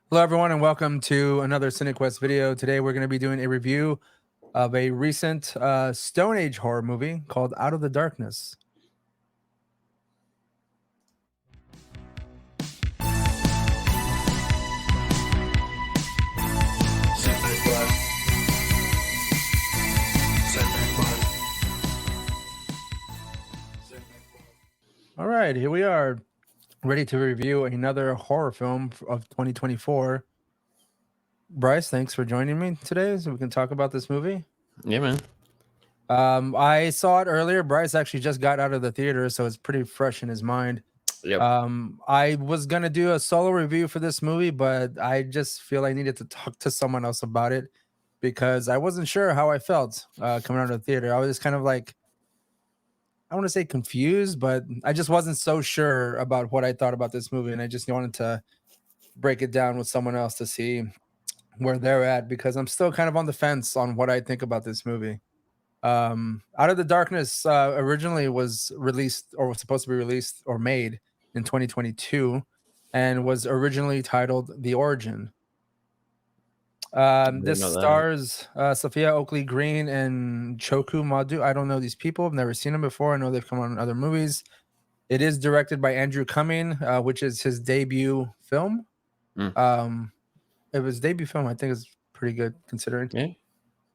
Hello, everyone, and welcome to another CineQuest video. Today, we're going to be doing a review of a recent Stone Age horror movie called Out of the Darkness. All right, here we are, ready to review another horror film of 2024. Bryce, thanks for joining me today so we can talk about this movie. Yeah, man. I saw it earlier. Bryce actually just got out of the theater, so it's pretty fresh in his mind. Yep. I was gonna do a solo review for this movie, but I just feel I needed to talk to someone else about it because I wasn't sure how I felt coming out of the theater. I was just kind of like, I want to say confused, but I just wasn't so sure about what I thought about this movie, and I just wanted to break it down with someone else to see where they're at because I'm still kind of on the fence on what I think about this movie. Out of the Darkness originally was released or was supposed to be released or made in 2022 and was originally titled The Origin. Didn't This know that. stars Sophia Oakley Green and Choku Madu. I don't know these people. I've never seen them before. I know they've come on in other movies. It is directed by Andrew Cumming, which is his debut film. Mm. It was debut film. I think it's pretty good considering. Yeah.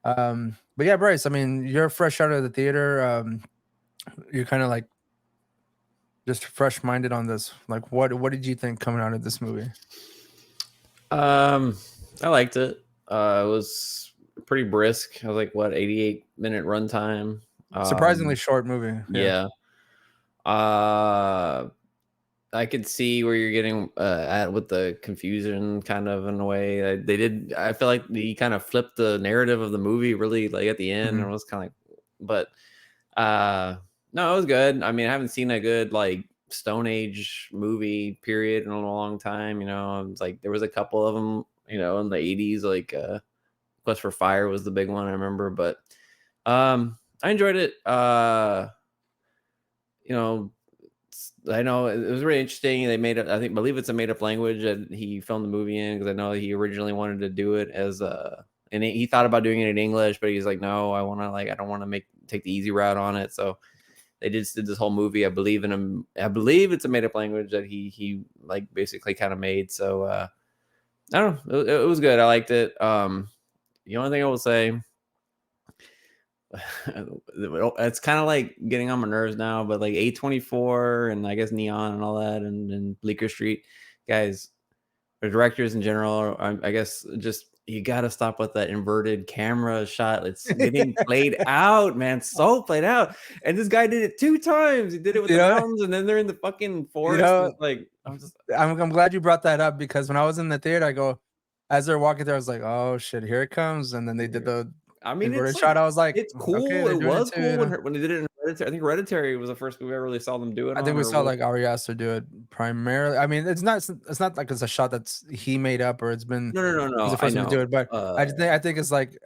But yeah, Bryce, I mean, you're fresh out of the theater. You're kind of like just fresh minded on this. Like, what did you think coming out of this movie? I liked it. It was pretty brisk. I was like, what, 88-minute runtime. Surprisingly short movie. Yeah. I could see where you're getting at with the confusion, kind of in a way. They did. I feel like he kind of flipped the narrative of the movie really, like at the end, and it was kind of like, but no, it was good. I mean, I haven't seen a good like Stone Age movie period in a long time. You know, it's like there was a couple of them, you know, in the 80s, like Quest for Fire was the big one I remember, but I enjoyed it. You know, I know it was really interesting. They made it, believe it's a made up language that he filmed the movie in, because I know he originally wanted to do it as and he thought about doing it in English, but he's like, no, I don't want to take the easy route on it. So they just did this whole movie. I believe it's a made up language that he like basically kind of made. So I don't know. It was good. I liked it. The only thing I will say, it's kind of like getting on my nerves now, but like A24 and I guess Neon and all that and Bleecker Street guys, the directors in general, I guess just you got to stop with that inverted camera shot. It's getting played out, man. So played out. And this guy did it 2 times. He did it with the mountains, and then they're in the fucking forest. And it's like, I'm glad you brought that up because when I was in the theater, I go, as they're walking there, I was like, oh shit, here it comes. And then they did the inverted shot. I was like, it's cool. Okay, it was too, cool when they did it in Hereditary. I think Hereditary was the first movie I really saw them do it. I think we saw like Ari Aster do it primarily. I mean, it's not like it's a shot that's he made up or it's been no. He's the first one to do it, but I think it's like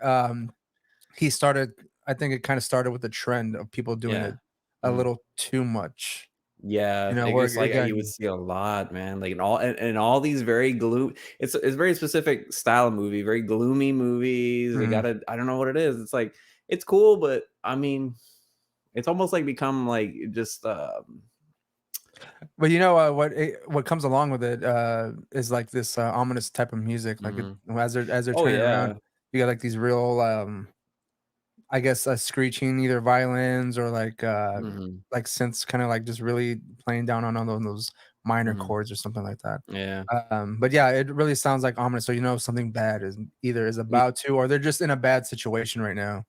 he started. I think it kind of started with the trend of people doing it a little too much. Yeah, You know, it was like again, you would see a lot, man. Like in all these very it's very specific style of movie, very gloomy movies. They gotta, I don't know what it is. It's like it's cool, but I mean, it's almost like become like just. But you know what comes along with it is like this ominous type of music. Like as they're turning around, you got like these real I guess screeching either violins or like synths kind of like just really playing down on those minor chords or something like that. Yeah. But yeah, it really sounds like ominous. So you know something bad is about to, or they're just in a bad situation right now.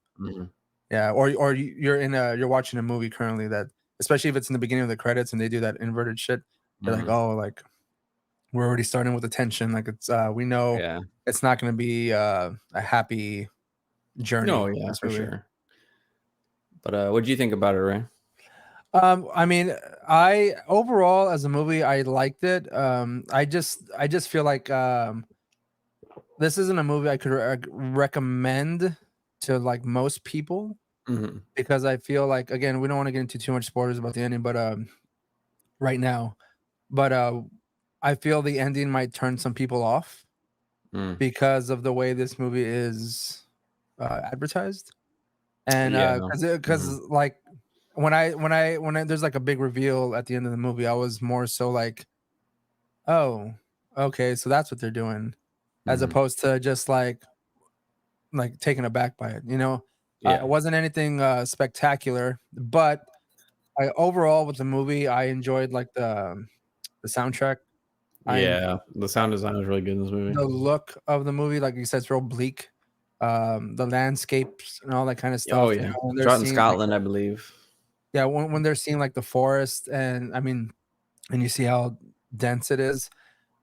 Yeah, or you're watching a movie currently that, especially if it's in the beginning of the credits and they do that inverted shit, you're like, oh, like we're already starting with the tension. Like it's we know it's not going to be a happy journey. No, yeah, for sure. But what do you think about it, Ray? I mean, I overall as a movie, I liked it. I just feel like this isn't a movie I could recommend to like most people because I feel like, again, we don't want to get into too much spoilers about the ending, but right now, but I feel the ending might turn some people off. Mm. because of the way this movie is advertised. And Yeah. because Mhm. like when I there's like a big reveal at the end of the movie, I was more so like, oh, okay, so that's what they're doing, as Mhm. opposed to just like taken aback by it, you know? It Yeah. wasn't anything spectacular, but I overall with the movie, I enjoyed like the soundtrack. I enjoyed Yeah. The sound design was really good in this movie. the look of the movie, like you said, it's real bleak. The landscapes and all that kind of Oh, stuff, you yeah. know, when they're Shot in seeing like Scotland, I believe. yeah, when they're seeing like the forest and I mean, and you see how dense it is,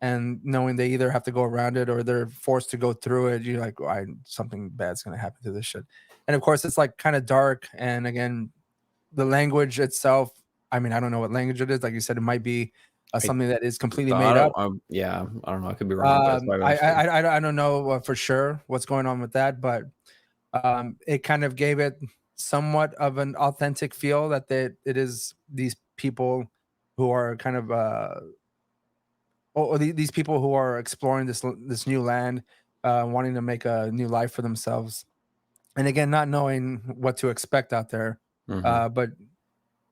and knowing they either have to go around it or they're forced to go through it, you're like, "I something bad's gonna happen to this shit." And of course, it's like kind of dark, and again, the language itself, I mean, I don't know what language it is. Like you said, it might be I something that is completely I made don't up. yeah, I don't know, I could be wrong, but it's probably actually I don't know for sure what's going on with that, but it kind of gave it somewhat of an authentic feel that it is these people who are kind of these people who are exploring this new land, wanting to make a new life for themselves, and again, not knowing what to expect out there. Mhm. But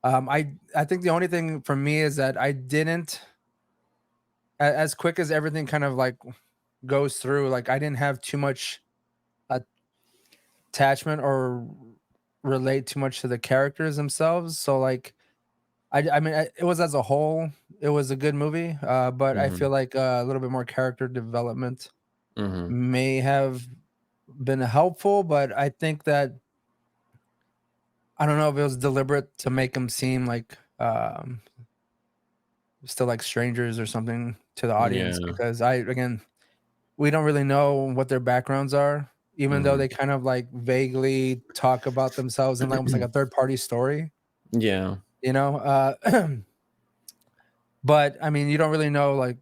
I think the only thing for me is that I didn't as quick as everything kind of like goes through. Like I didn't have too much attachment or relate too much to the characters themselves. So like I mean it was as a whole it was a good movie, but I feel Mhm. like a little bit more character development Mhm. may have been helpful, but I think that I don't know if it was deliberate to make them seem like still like strangers or something to the audience Yeah. because I again we don't really know what their backgrounds are, even though Mhm. they kind of like vaguely talk about themselves in like almost like a third party story, Yeah. you know. But I mean, you don't really know like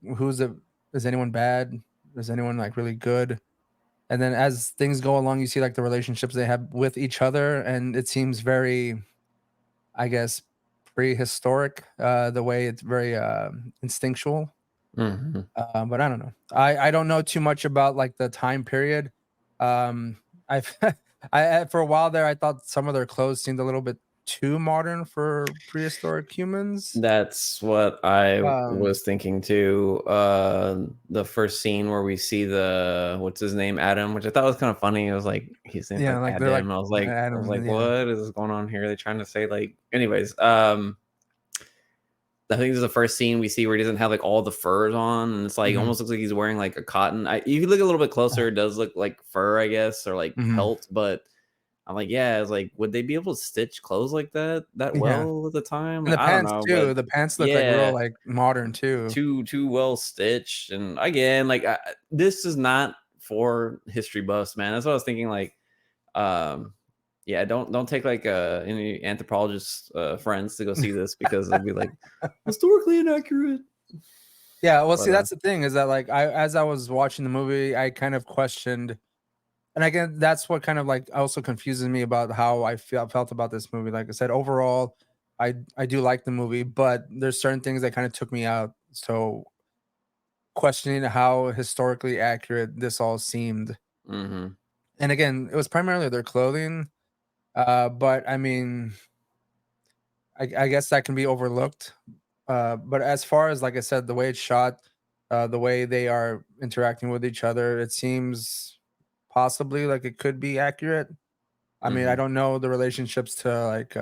is anyone bad, is anyone like really good, and then as things go along, you see like the relationships they have with each other, and it seems very, I guess, prehistoric. The way it's very instinctual. Mhm. But I don't know. I don't know too much about like the time period. I've for a while there, I thought some of their clothes seemed a little bit too modern for prehistoric humans. That's what I Um, was thinking too. The first scene where we see the what's his name, Adam, which I thought was kind of funny. It was like his name's yeah, like like they're like Adam. I was Adam, like, yeah. what is going on here? Are they trying to say like, anyways? I think this is the first scene we see where he doesn't have like all the furs on, and it's like Mhm. almost looks like he's wearing like a cotton. If you look a little bit closer, it does look like fur, I guess, or like Mhm. pelt. But I'm like, yeah, it's like, would they be able to stitch clothes like that Yeah, well at the time? and Like, the I don't pants know, but too. The pants look like real yeah, like modern too. too well stitched. And again, like this is not for history buffs, man. That's what I was thinking. Like, um, yeah, don't take like any anthropologist friends to go see this because it'll be like historically inaccurate. Yeah, well, But see, that's the thing is that like as I was watching the movie, I kind of questioned. And again, that's what kind of like also confuses me about how felt about this movie. Like I said, overall, I do like the movie, but there's certain things that kind of took me out. So questioning how historically accurate this all seemed. hmm And again, it was primarily their clothing. But I mean, I guess that can be overlooked. But as far as like I said, the way it's shot, the way they are interacting with each other, it seems possibly like it could be accurate. I mean, I hmm don't know the relationships to like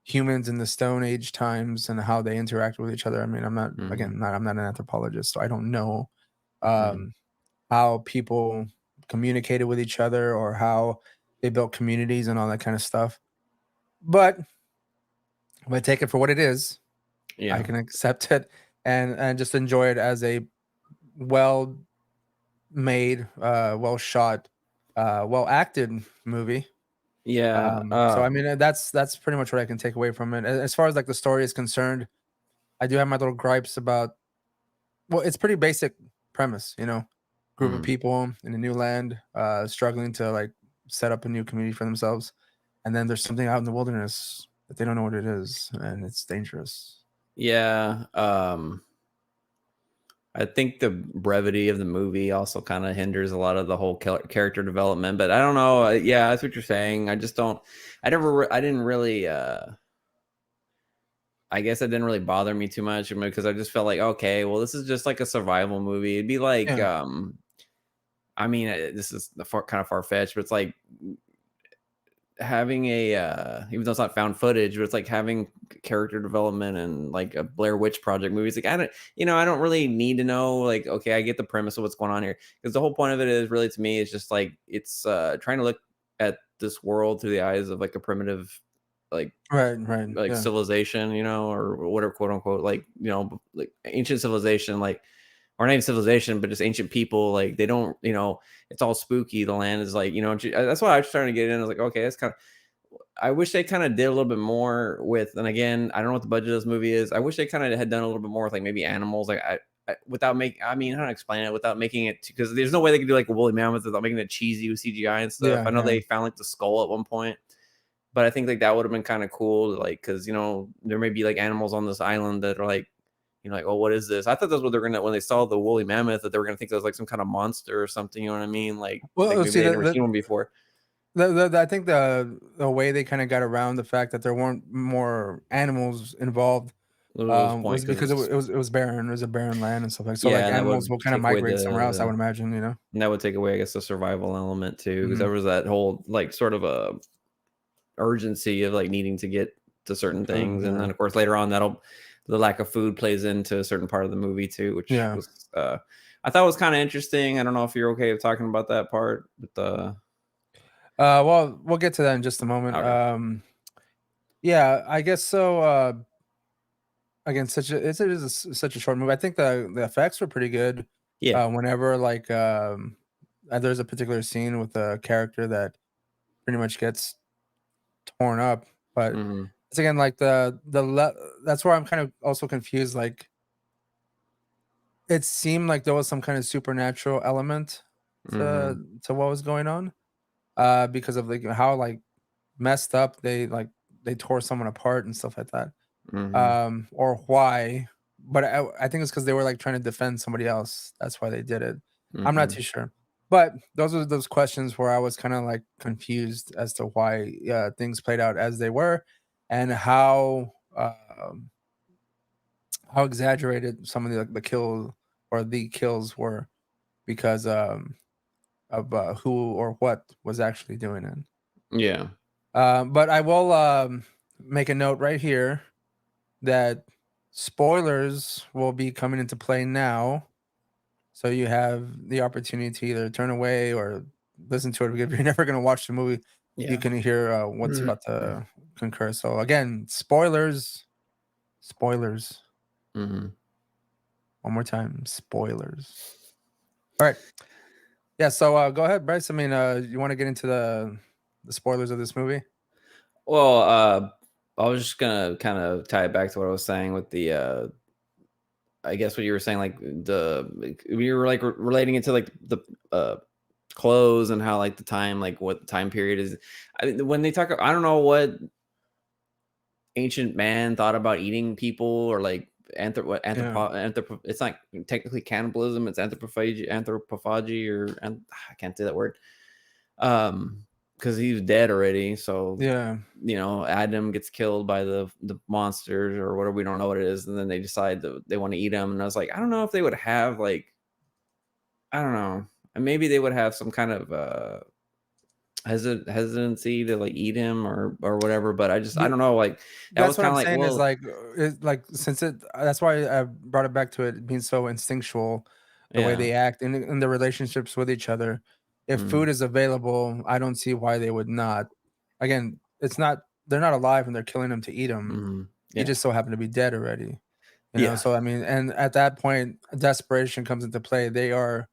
humans in the Stone Age times and how they interact with each other. I mean, I'm not hmm again, not I'm not an anthropologist, so I don't know hmm um, how people communicated with each other or how they built communities and all that kind of stuff. But if I take it for what it is, I Yeah. can accept it and just enjoy it as a well made, well shot, well acted movie. Yeah. So I mean, that's pretty much what I can take away from it. As far as like the story is concerned, I do have my little gripes about. Well, it's pretty basic premise, you know, group of mhm. people in a new land, struggling to like set up a new community for themselves, and then there's something out in the wilderness that they don't know what it is, and it's dangerous. Yeah. I think the brevity of the movie also kind of hinders a lot of the whole character development. But I don't know. Yeah, that's what you're saying. I just don't. I didn't really. I guess it didn't really bother me too much because I just felt like, okay, well, this is just like a survival movie. It'd be like, Yeah, I mean, this is kind of far fetched, but it's like having a even though it's not found footage, but it's like having character development and like a Blair Witch Project movie. It's like I don't really need to know. Like, okay, I get the premise of what's going on here because the whole point of it is really to me is just like it's trying to look at this world through the eyes of like a primitive, like right, yeah, civilization, or whatever, quote unquote, like like ancient civilization, like or not even civilization, but just ancient people. Like they don't, it's all spooky. The land is like, that's why I was trying to get in. I was like, okay, that's kind of. I wish they kind of did a little bit more with, and again, I don't know what the budget of this movie is. I wish they kind of had done a little bit more with like maybe animals, like without making. I mean, how to explain it without making it because there's no way they could do like a woolly mammoth without making it cheesy with CGI and stuff. yeah, I know yeah. they found like the skull at one point, but I think like that would have been kind of cool, like because there may be like animals on this island that are like like, oh, what is this? I thought that's what they're gonna when they saw the woolly mammoth that they were gonna think that was like some kind of monster or something. You know what I mean? Like Well, maybe see, they had never seen one before. I think the way they kind of got around the fact that there weren't more animals involved It was point was because because it's it was barren. It was a barren land and stuff like so. yeah, Like and that animals would will kind of take away migrate somewhere else. I the would imagine, you know. and that would take away, I guess, the survival element too, because Hmm. there was that whole like sort of a urgency of like needing to get to certain Food, things, and yeah, then of course later on the lack of food plays into a certain part of the movie too, which yeah. was I thought was kind of interesting. I don't know if you're okay with talking about that part, but Well, we'll get to that in just a moment. okay, Yeah, I guess so. Again, it is such a short movie. I think the effects were pretty good. yeah, Whenever like there's a particular scene with a character that pretty much gets torn up, but hmm, it's again like that's where I'm kind of also confused. Like it seemed like there was some kind of supernatural element hmm, to what was going on, because of like how like messed up they tore someone apart and stuff like that. hmm, Or why, but I think it's because they were, like, trying to defend somebody else. That's why they did it. I'm not hmm. too sure. But those are those questions where I was kinda, like, confused as to why, things played out as they were and how exaggerated some of the kill or the kills were because, of, who or what was actually doing it. Yeah. But I will, make a note right here that spoilers will be coming into play now. So you have the opportunity to either turn away or listen to it. Because if you're never going to watch the movie, you Yeah. can hear what's about to concur. So again, spoilers, spoilers. Mhm. One more time, spoilers. All right. Yeah. So go ahead, Bryce. I mean, you want to get into the spoilers of this movie? Well, I was just gonna kind of tie it back to what I was saying with the I guess what you were saying, like we were like relating it to like the uh clothes and how like the time, like what the time period is. When they talk, I don't know what ancient man thought about eating people or like Yeah. it's not technically cannibalism, it's anthropophagy I can't say that word. Because he was dead already, so Yeah. Adam gets killed by the monsters or whatever, we don't know what it is, and then they decide that they want to eat him, and I was like, I don't know if they would have like, I don't know, and maybe they would have some kind of hesitancy to like eat him or whatever, but I don't know, like that That's was what kind I'm of like, saying is well, like since it that's why I brought it back to it being so instinctual, the way yeah, they act in the relationships with each other. If mm, food is available, I don't see why they would not. Again, it's not they're not alive and they're killing him to eat him. He yeah, just so happened to be dead already. You know, yeah, so I mean, and at that point, desperation comes into play. They are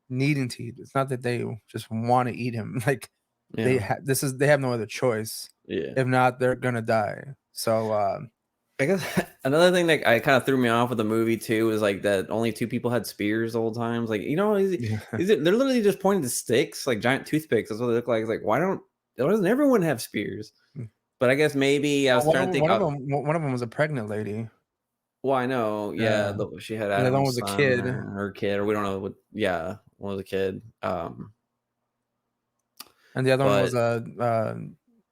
needing to eat. It's not that they just want to eat him. Like yeah, they have no other choice. yeah. If not, they're gonna die. So I guess another thing that I kind of threw me off with the movie too is like that only two people had spears the whole time. It's like, yeah. is it they're literally just pointing to sticks, like giant toothpicks. That's what they look like. It's like, why doesn't everyone have spears? But I guess maybe I Well, was trying to think. one of them was a pregnant lady. Well, I know, yeah, Yeah, she had and the other one Adam's was a son kid, or her kid, or we don't know what. Yeah, one was a kid. and the other one was But a,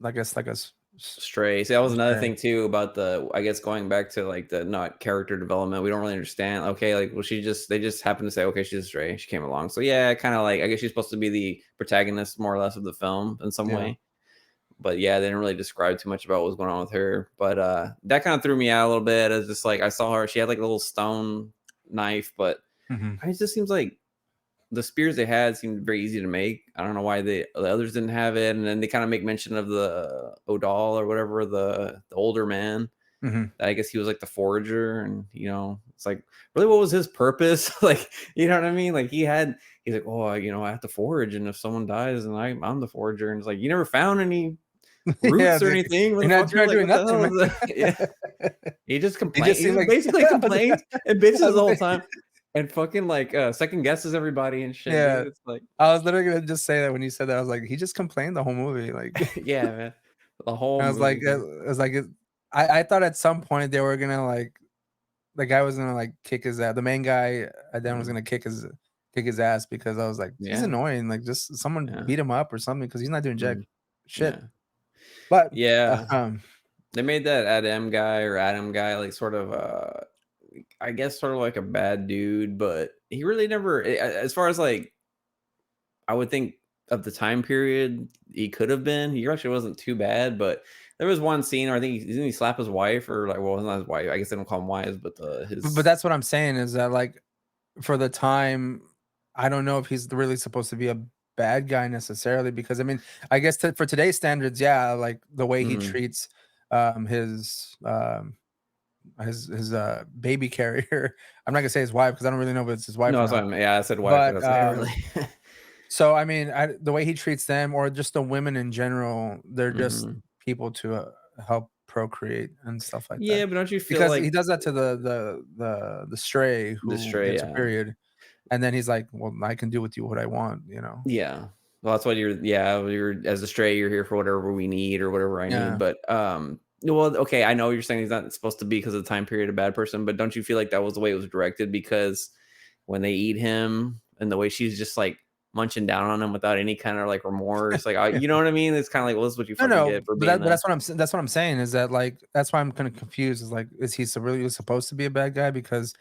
I guess like a Stray. See, that was another stray. thing too about the. I guess going back to like the not character development, we don't really understand. Okay, like well, they just happened to say, okay, she's a stray. She came along, so yeah, kind of like I guess she's supposed to be the protagonist more or less of the film in some Yeah. way. But yeah, they didn't really describe too much about what was going on with her. But that kind of threw me out a little bit. It's just like I saw her, she had like a little stone knife, but Mhm. it just seems like the spears they had seemed very easy to make. I don't know why the others didn't have it. And then they kind of make mention of the Odal or whatever, the older man. Mhm. I guess he was like the forager, and it's like really what was his purpose? Like, you know what I mean? Like he's like, oh, I have to forage, and if someone dies, and I'm the forager, and it's like you never found any Yeah, roots or anything, you're motherfucker. not Like, doing what the nothing, hell man. is that? Yeah, he just You complained. just He seem just like basically I was complains and bitches the gonna whole say time, and fucking like second guesses everybody and shit, yeah. dude. It's like, I was literally gonna just say that when you said that, I was like, he just complained the whole movie, like, yeah, man, the whole I was like, movie, dude. I was like, I thought at some point they were gonna like the guy was gonna like kick his ass. The main guy, then was Mhm. gonna kick his ass because I was like, he's Yeah, annoying. Like, just someone yeah, beat him up or something because he's not doing jack mhm, shit. yeah, But yeah. um, They made that Adam guy like sort of I guess sort of like a bad dude, but he really never as far as like I would think of the time period he could have been. He actually wasn't too bad, but there was one scene where I think didn't he slap his wife or like well, it's not his wife. I guess they don't call him wives, but but his that's what I'm saying is that like for the time, I don't know if he's really supposed to be a bad guy necessarily because I mean, I guess for today's standards, yeah, like the way he mhm. treats his baby carrier. I'm not gonna say his wife because I don't really know if it's his wife No, or that's what not. I mean. Yeah, I said wife, but But that's like really. so I mean, the way he treats them or just the women in general, they're just Mhm. people to help procreate and stuff like that. Yeah, but don't you feel Because he like does that to the stray the who stray? gets a Yeah. period, and then he's like, "Well, I can do with you what I want," you know? Yeah. Well, that's what you're as a stray, you're here for whatever we need or whatever I need. Yeah. But well, okay, I know you're saying he's not supposed to be because of the time period a bad person, but don't you feel like that was the way it was directed? Because when they eat him and the way she's just like munching down on him without any kind of like remorse, like Yeah. you know what I mean? It's kind of like, well, this is what you No, fucking no, get for but being a that's what that's what I'm saying is that, like, that's why I'm kinda confused is, like, is he really supposed to be a bad guy? Because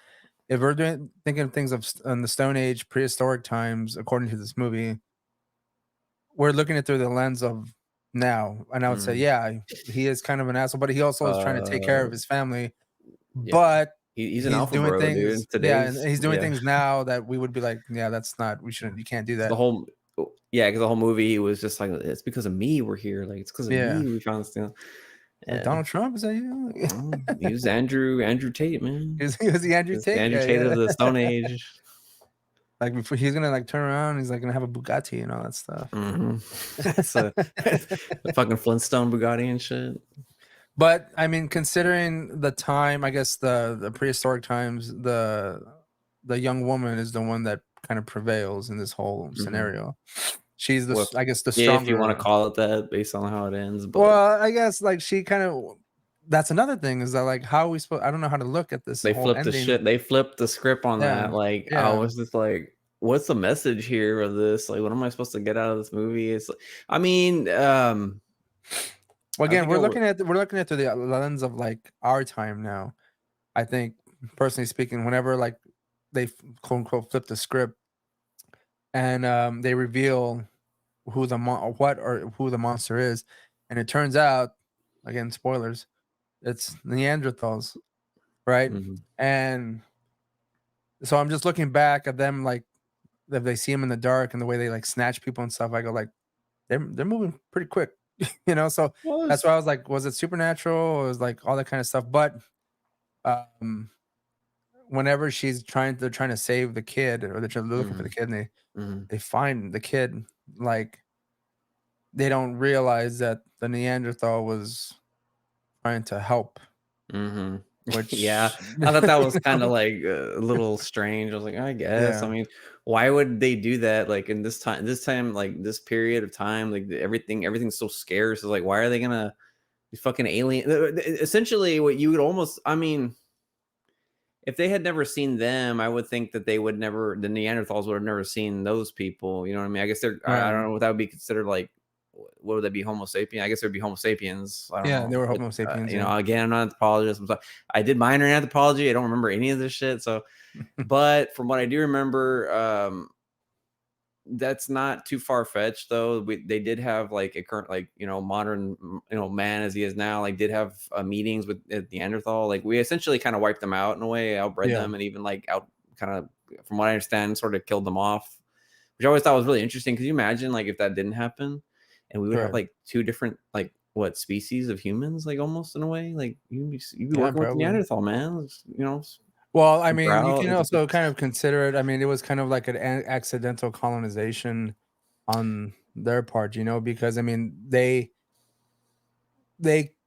if we're thinking of things of in the Stone Age, prehistoric times, according to this movie, we're looking at through the lens of now, and I would say, mm, yeah, he is kind of an asshole, but he also is trying to take care of uh his family, yeah. but He's an he's alpha doing bro, dude. things yeah, and Today's he's doing yeah. things now that we would be like, "Yeah, that's not we shouldn't you can't do 'Cause the that." whole yeah, because the whole movie was just like, "It's because of me we're here, like, it's because of Yeah. me we found this thing." Like, Yeah. "Donald Trump, is that you?" He was Andrew Tate, man. Is he Andrew Just the Tate? Andrew Yeah, Tate of the yeah. Stone Age. Like, before he's gonna, like, turn around, he's, like, gonna have a Bugatti and all that stuff. Mhm. So, the fucking Flintstone Bugatti and shit. But, I mean, considering the time, I guess the prehistoric times, the young woman is the one that kind of prevails in this whole Mhm. scenario. She's Well, I guess, the if you wanna stronger call it that based on how it ends, but well, I guess, like, she kind of that's another thing is that, like, how are we supposed I don't know how to look at this whole ending. they flipped the script on Yeah, that, like, I yeah. was just like, "What's the message here of this? Like, what am I supposed to get out of this movie?" It's like I mean, Well, I again, think I would we're looking at through the lens of, like, our time now. I think, personally speaking, whenever, like, they quote, unquote, "flip the script" and, they reveal who the what or who the monster is, and it turns out, again, spoilers, it's Neanderthals, right? mhm. And so I'm just looking back at them, like, if they see him in the dark and the way they, like, snatch people and stuff, I go, like, they're moving pretty quick, you know? So Well, that's it's why I was like, was it supernatural? Or was like all that kind of stuff. But um, whenever they're trying to save the kid, or they're looking for the mhm, kid, and mhm, they find the kid, like they don't realize that the Neanderthal was trying to help, mhm. Yeah, which I thought that was you kinda, know? like, a little strange. I was like, "I guess." I Yeah. mean, why would they do that, like, in this time, like, this period of time, like, everything's so scarce. It's like, why are they gonna be fucking alien essentially, what you would almost I mean if they had never seen them, I would think that they would never the Neanderthals would have never seen those people, you know what I mean? I guess they're I don't Right. know what that would be considered like what would that be, Homo sapien? I guess it would be Homo sapiens. I don't Yeah, they know, were but, Homo sapiens, yeah. again, I'm not an anthropologist. I did minor in anthropology. I don't remember any of this shit. So, but from what I do remember, that's not too far fetched though. They did have like a current like modern man as he is now like did have meetings with Neanderthal. Like we essentially kind of wiped them out in a way, outbred Yeah, them, and even like out kind of from what I understand, sort of killed them off, which I always thought was really interesting. Could you imagine like if that didn't happen, and we would have right. like two different like what species of humans like almost in a way like you'd be Yeah, working with the probably. Neanderthal man, Well, I super mean, you out. can also kind of consider it. I mean, it was kind of like an accidental colonization on their part, because I mean, they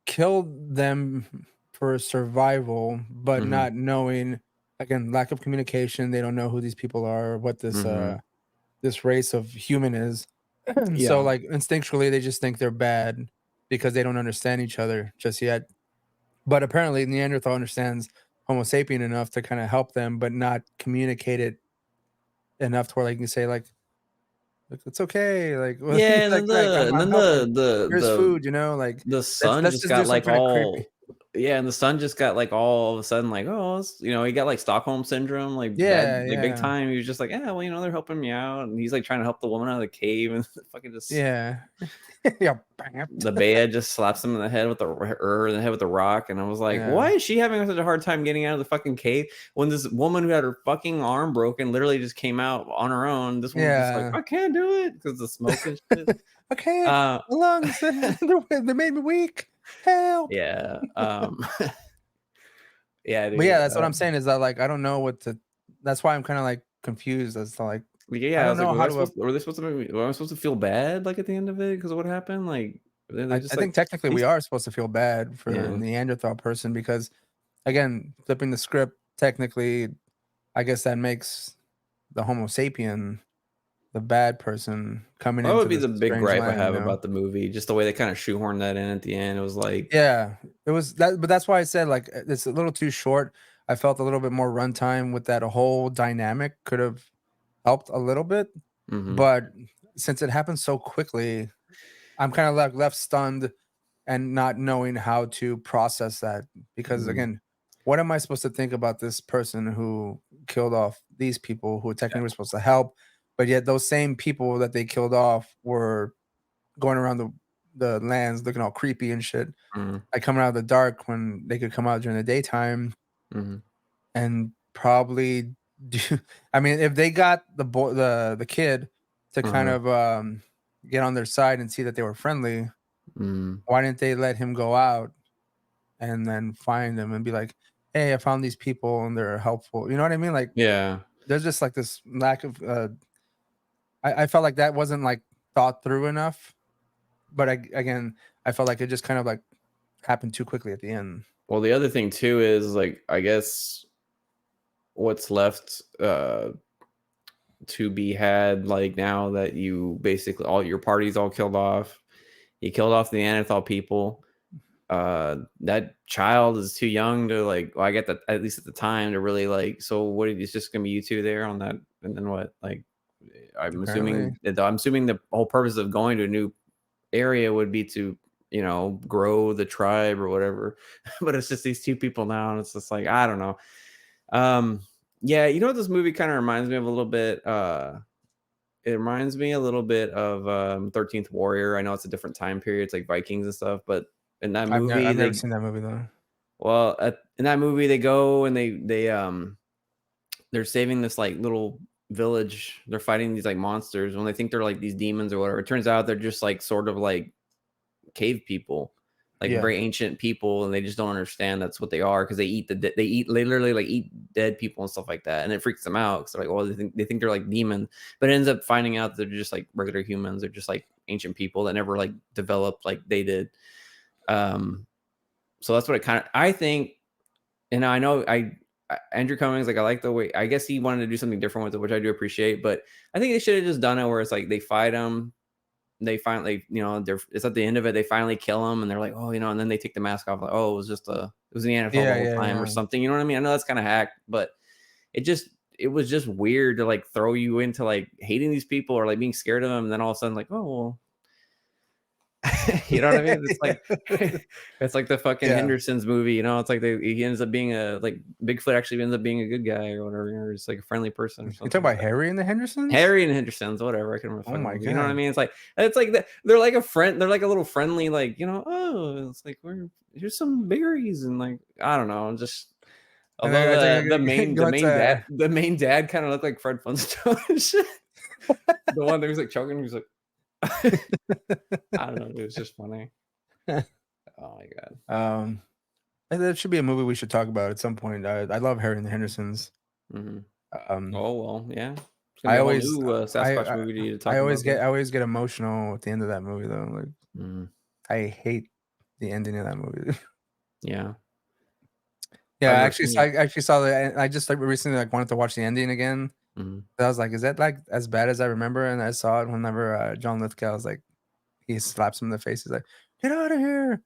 killed them for survival, but Mm-hmm. not knowing, again, lack of communication. They don't know who these people are, what Mm-hmm. this race of human is. So Yeah. like instinctually they just think they're bad because they don't understand each other just yet. But apparently Neanderthal understands Homo sapien enough to kind of help them, but not communicate it enough to where they can say like it's okay, like Yeah, and then like the and I'm then helping. the Here's the food, like the sun let's just just do got some like kind of creepy. all yeah, and the sun just got like all of a sudden like, oh, he got like Stockholm syndrome, like bad, Yeah, like big yeah, time. He was just like, yeah, well, they're helping me out, and he's like trying to help the woman out of the cave, and fucking just yeah, yeah, bam. the bed just slaps him in the head with in the head with the rock, and I was like, why Yeah, is she having such a hard time getting out of the fucking cave when this woman who had her fucking arm broken literally just came out on her own? This woman's just like, yeah. I can't do it because the smoke and shit. I can't. Uh, My lungs, they made me weak. Help. yeah, yeah, But dude. yeah, that's what I'm saying is that like I don't know what to. That's why I'm kind of like confused as to like I Yeah, I don't was like, know how to. were they supposed to make me, were I supposed to feel bad like at the end of it because of what happened? Like they I just like think technically we he's are supposed to feel bad for the yeah. Neanderthal person because again, flipping the script, technically, I guess that makes the Homo sapien the bad person coming That would into be this the big strange gripe I land. have about the movie, just the way they kind of shoehorned that in at the end. It was like, Yeah, it was that, but that's why I said like it's a little too short. I felt a little bit more runtime with that whole dynamic could have helped a little bit, mm-hmm, but since it happened so quickly, I'm kind of like left stunned and not knowing how to process that because mm-hmm, again, what am I supposed to think about this person who killed off these people who technically were supposed to help, but yet those same people that they killed off were going around the lands looking all creepy and shit, mm-hmm, like coming out of the dark when they could come out during the daytime mm-hmm, and probably do. I mean, if they got the kid to kind uh-huh, of get on their side and see that they were friendly, mm-hmm. why didn't they let him go out and then find them and be like, "Hey, I found these people and they're helpful." You know what I mean? Like, Yeah. there's just like this lack of. I felt like that wasn't like thought through enough. But again, I felt like it just kind of like happened too quickly at the end. Well, the other thing too is like I guess what's left to be had like now that you basically all your parties all killed off. You killed off the Neanderthal people. That child is too young to like well, I get that at least at the time to really like so what it's just gonna be you two there on that and then what like Apparently, I'm assuming the whole purpose of going to a new area would be to grow the tribe or whatever but it's just these two people now and it's just like I don't know. um yeah, you know what this movie kind of reminds me of a little bit. It reminds me a little bit of 13th Warrior. I know it's a different time period. It's like Vikings and stuff, but in that movie, I've never seen that movie though. in that movie they go and they're saving this like little village. They're fighting these like monsters when they think they're like these demons or whatever. It turns out they're just like sort of like cave people, like Yeah, very ancient people, and they just don't understand that's what they are because they literally like eat dead people and stuff like that, and it freaks them out because they're like, well, they think they're like demons, but it ends up finding out they're just like regular humans. They're just like ancient people that never like developed like they did. Um, so that's what it kind of I think, and I know Andrew Cummings like I like the way I guess he wanted to do something different with it, which I do appreciate, but I think they should have just done it where it's like they fight them they finally, it's at the end of it. They finally kill him, and they're like, oh, and then they take the mask off. Like, oh, it was Neanderthal the Yeah, whole yeah, time or yeah. something. You know what I mean? I know that's kind of hacked, but it was just weird to like throw you into like hating these people or like being scared of them, and then all of a sudden like, oh well, you know what I mean? It's like it's like the fucking Yeah. Henderson's movie, It's like he ends up being like Bigfoot actually ends up being a good guy or whatever, or just like a friendly person or You talking something like about that. Harry and the Hendersons? Harry and Henderson's, whatever. I can't remember the Oh fucking my movie. You know what I god. mean? It's like they're like a friend. They're like a little friendly, like oh, it's like here's some berries and like I don't know, just And then I although think the going to main dad kind of looked like Fred Flintstone and shit. The one that was like choking, he was like, I don't know, it was just funny. Oh my god. that should be a movie we should talk about at some point. I love Harry and the Hendersons. Mm-hmm. Um, Oh well, yeah. It's gonna I be a whole always, new Sasquatch movie to talk about. I always get emotional at the end of that movie though. Like Mm, I hate the ending of that movie. yeah, Yeah, I've never seen I it. actually saw that. I just like recently like wanted to watch the ending again. Mm. I was like, is that like as bad as I remember? And I saw it whenever John Lithgow was like, he slaps him in the face. He's like, get out of here.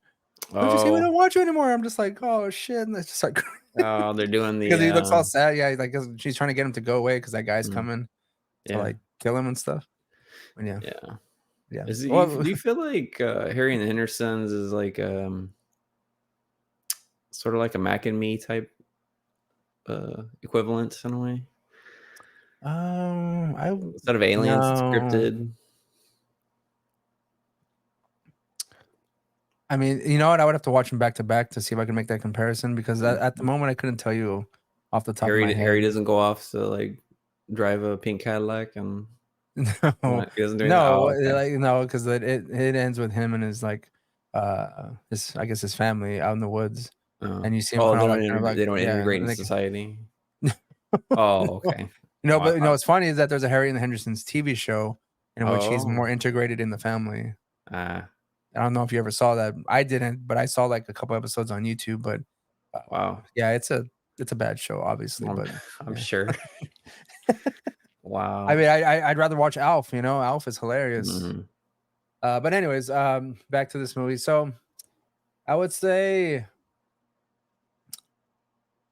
Don't you see we Oh, don't want you anymore? I'm just like, oh shit. And it's just like oh, they're doing because the he looks all sad. Yeah, like she's trying to get him to go away because that guy's mm, coming to yeah, like kill him and stuff. But yeah, yeah. yeah. Do Well, you feel like Harry and the Hendersons is like sort of like a Mac and Me type equivalent in a way? I Instead of aliens no. scripted. I mean, you know what? I would have to watch them back to back to see if I can make that comparison because at the Mhm. moment I couldn't tell you off the top of my Harry head. doesn't go off to like drive a pink Cadillac and No, he doesn't do anything. no, Oh, okay. like no, because it ends with him and his like his I guess his family out in the woods, and you see him Oh, kind of like they don't yeah, integrate into like society. Oh, okay. no, Oh, I but you know thought. what's funny is that there's a Harry and the Hendersons TV show in which he's Oh, more integrated in the family. ah, I don't know if you ever saw that. I didn't, but I saw like a couple episodes on YouTube. But wow. yeah, it's a bad show, obviously. I'm, But I'm yeah, sure. I Wow. mean, I'd rather watch Alf. You know, Alf is hilarious. Mhm. But anyways, back to this movie. So I would say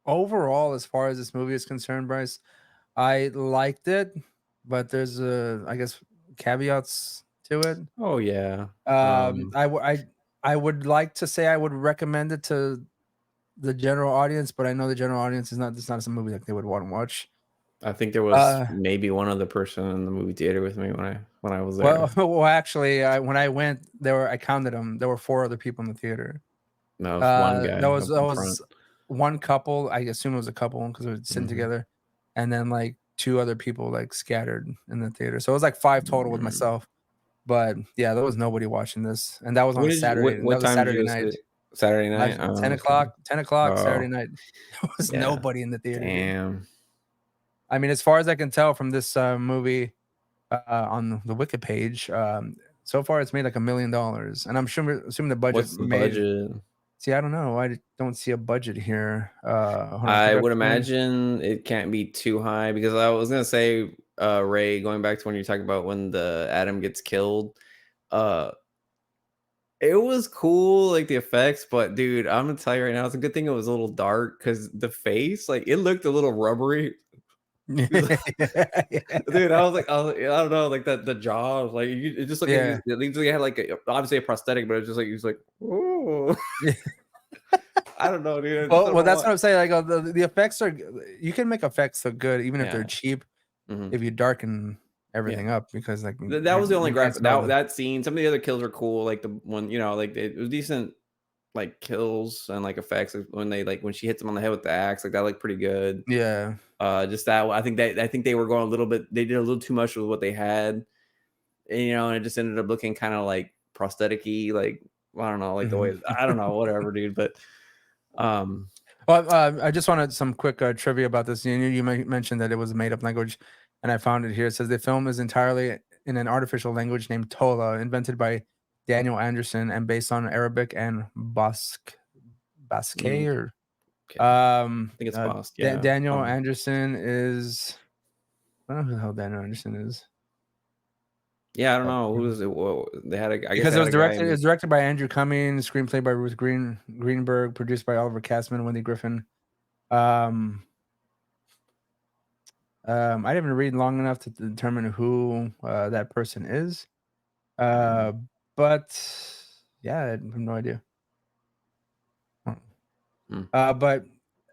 overall, as far as this movie is concerned, Bryce, I liked it, but there's I guess caveats to it. Oh yeah. Um, I w- I I would like to say I would recommend it to the general audience, but I know the general audience is not. It's not some movie that they would want to watch. I think there was Uh, maybe one other person in the movie theater with me when I was well, there. well, actually, when I went, I counted them. There were four other people in the theater. No, it was one There guy was up there in front. was one couple. I assume it was a couple because we were sitting Mhm. together, and then like two other people like scattered in the theater. So it was like five total with Mm. myself. But yeah, there was nobody watching this, and that was on a Saturday. That What was a time did you Saturday go see night. it? Saturday night? Oh, 10 okay. o'clock, 10 o'clock Saturday Oh, night. There was yeah. nobody in the theater, dude. Damn. I mean, as far as I can tell from this movie on the Wiki page, so far it's made like $1 million, and I'm sure assuming the budget What's the made. budget? See, I don't know. Don't see a budget here. Hold on, I would production. imagine it can't be too high because I was gonna say, Ray, going back to when you're talking about when the Adam gets killed, uh, it was cool, like the effects, but dude, I'm gonna tell you right now, it's a good thing it was a little dark because the face, like, it looked a little rubbery. Dude, I don't know, like the jaw, like it just looked like Yeah. it looks like he had like obviously a prosthetic, but it's just like he was like, oh, Yeah. I don't know, dude. I just don't Well, know that's what. what I'm saying. Like the effects are. You can make effects look good even if they're Yeah. cheap Hmm. if you darken Yeah. everything up because like That was the only you can't graphic tell the. that scene. Some of the other kills were cool, like the one, like it was decent, like kills and like effects like, when they like when she hits him on the head with the axe, like that looked pretty good. Yeah. Just that I think they were going a little bit. They did a little too much with what they had, and, and it just ended up looking kind of like prosthetic-y, like I don't know, like the Mhm. way I don't know, whatever, dude. But um, Well, I just wanted some quick trivia about this. You mentioned that it was a made up language, and I found it here. It says the film is entirely in an artificial language named Tola, invented by Daniel Anderson and based on Arabic and Basque mm, or okay, I think it's Bosk, yeah. Daniel Anderson is I don't know who the hell Daniel Anderson is. Yeah, I don't But, know you know, who's it. They had a. I guess because they had a guy. it was directed by Andrew Cummings, screenplay by Ruth Greenberg, produced by Oliver Castman, Wendy Griffin. Um, I didn't even read long enough to determine who that person is. Mm, But yeah, I have no idea. mm, But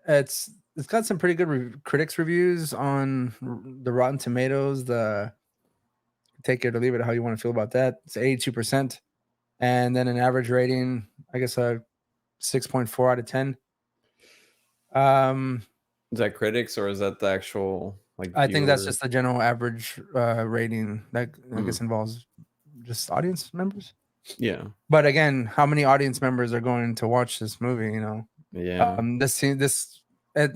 it's got some pretty good critics reviews on the Rotten Tomatoes. The take it or leave it how you want to feel about that. It's 82%, and then an average rating, I guess a 6.4 out of 10. Um, Is that critics or is that the actual like I think that's viewer? just the general average rating that I Mm, guess involves just audience members. yeah, But again, how many audience members are going to watch this movie? You know, yeah, this it,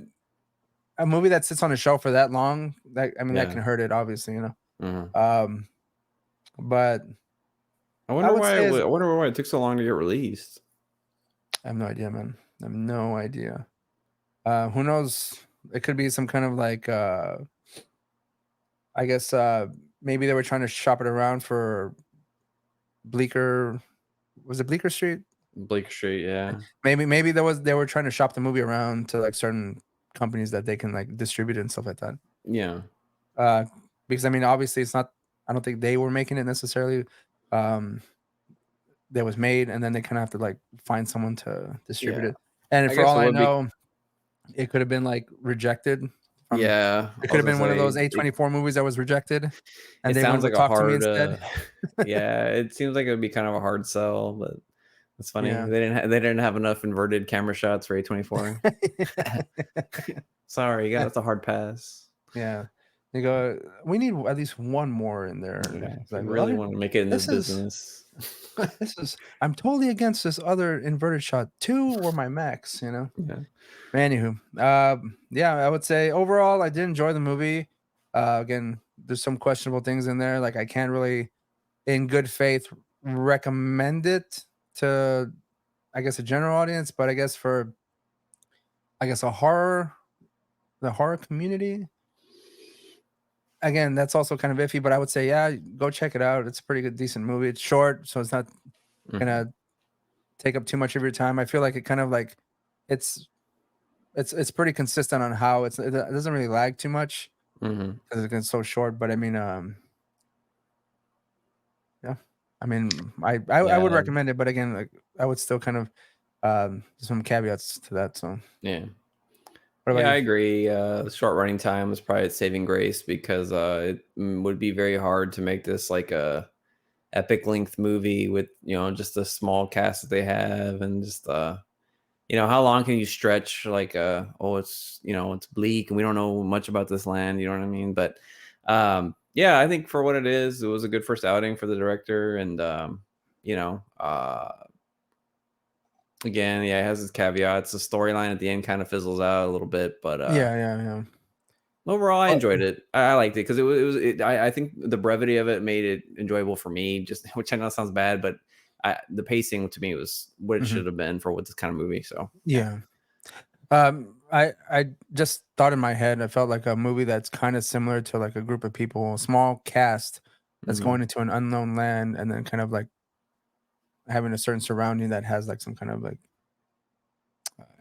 a movie that sits on a shelf for that long, that I mean, that yeah. can hurt it, obviously. You know, Uh-huh. um, but I I wonder would why. say is I wonder why it took so long to get released. I have no idea, man. I have no idea. Who knows? It could be some kind of like I guess maybe they were trying to shop it around for Bleecker. Was it Bleecker Street? Blake Street, yeah, Maybe they were trying to shop the movie around to like certain companies that they can like distribute it and stuff like that. yeah, Uh, because I mean, obviously, it's not. I don't think they were making it necessarily. Um, that was made, and then they kind of have to like find someone to distribute yeah. it. And I for guess all it I would be. know, it could have been like rejected from. Yeah, It I could was have gonna been one of say those A24 movies that was rejected, and it they sounds wanted to like a talk to me hard. instead. Yeah, it seems like it would be kind of a hard sell, but it's funny Yeah. they didn't have enough inverted camera shots for A24. Sorry, yeah, that's a hard pass. Yeah. They go, we need at least one more in there. And Yeah, it's if you like, really other want to make it in this this is business. this is I'm totally against this other inverted shot. Two were my max, you know. Yeah. Anywho, yeah, I would say overall I did enjoy the movie. Again, there's some questionable things in there. Like I can't really, in good faith, recommend it to, I guess, a general audience, but I guess for, I guess, the horror community, again, that's also kind of iffy. But I would say, yeah, go check it out. It's a pretty good, decent movie. It's short, so it's not Mhm, gonna take up too much of your time. I feel like it kind of like it's it's pretty consistent on how it doesn't really lag too much mhm. because it's so short. But I mean, yeah, I mean, I would Yeah, recommend it, but again, like I would still kind of some caveats to that. So, yeah. what about Yeah, I you? agree. The short running time was probably its saving grace because would be very hard to make this like a epic length movie with just a small cast that they have and just how long can you stretch like oh it's bleak and we don't know much about this land, you know what I mean? But yeah, I think for what it is, it was a good first outing for the director and you know uh again, yeah, it has its caveats. The storyline at the end kind of fizzles out a little bit, but Yeah, yeah, yeah. overall, I Oh, enjoyed it. I liked it because I think the brevity of it made it enjoyable for me. Just which I know sounds bad, but the pacing to me was what it mhm. should have been for what this kind of movie. So yeah. Yeah. I just thought in my head, I felt like a movie that's kind of similar to like a group of people, a small cast that's Hmm. going into an unknown land and then kind of like having a certain surrounding that has like some kind of like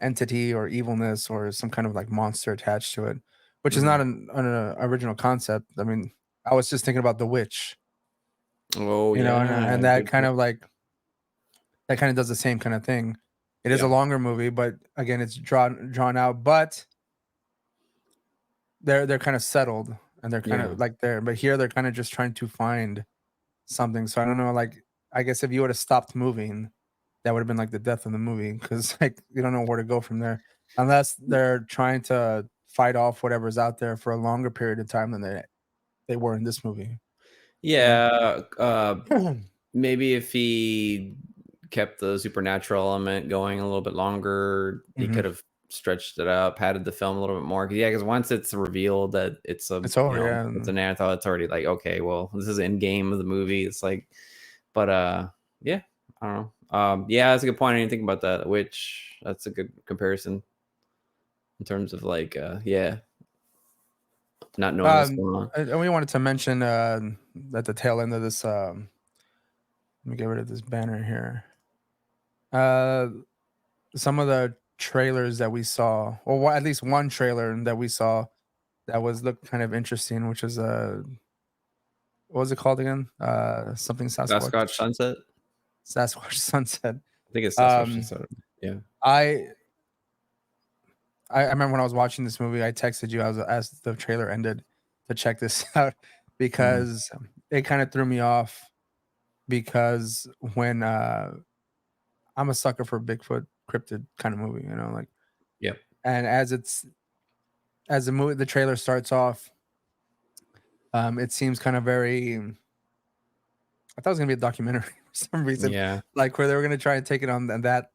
entity or evilness or some kind of like monster attached to it, which is not Hmm. an original concept. I mean, I was just thinking about The Witch, Oh you know, yeah, and that good kind point. of like that kind of does the same kind of thing. It is a Yeah, longer movie, but again, it's drawn out, but they're kind of settled and they're kind yeah, of like there. But here they're kind of just trying to find something. So I don't know, like I guess if you would have stopped moving, that would have been like the death of the movie because like you don't know where to go from there unless they're trying to fight off whatever's out there for a longer period of time than they were in this movie, you know? yeah. Maybe if he kept the supernatural element going a little bit longer, he Mhm. could have stretched it out, padded the film a little bit more. 'Cause, yeah, because once it's revealed that it's a It's over, it's yeah. an Neanderthal, it's already like okay, well, this is end game of the movie. It's like, but yeah, I don't know. Yeah, that's a good point. I didn't think about that. Which that's a good comparison in terms of like, yeah, not knowing what's going on. I only wanted to mention at the tail end of this. Let me get rid of this banner here. Uh, some of the trailers that we saw, or at least one trailer that we saw that was looked kind of interesting, which is what was it called again? Something Sasquatch Sasquatch, Sunset. Sasquatch Sunset. I think it's Sasquatch Um, Sunset. Yeah. I I remember when I was watching this movie, I texted you as the trailer ended to check this out Mhm. because it kind of threw me off because when I'm a sucker for Bigfoot cryptid kind of movie, like, Yep. and as the trailer starts off, it seems kind of very. I thought it was gonna be a documentary for some reason, Yeah. like where they were gonna try and take it on that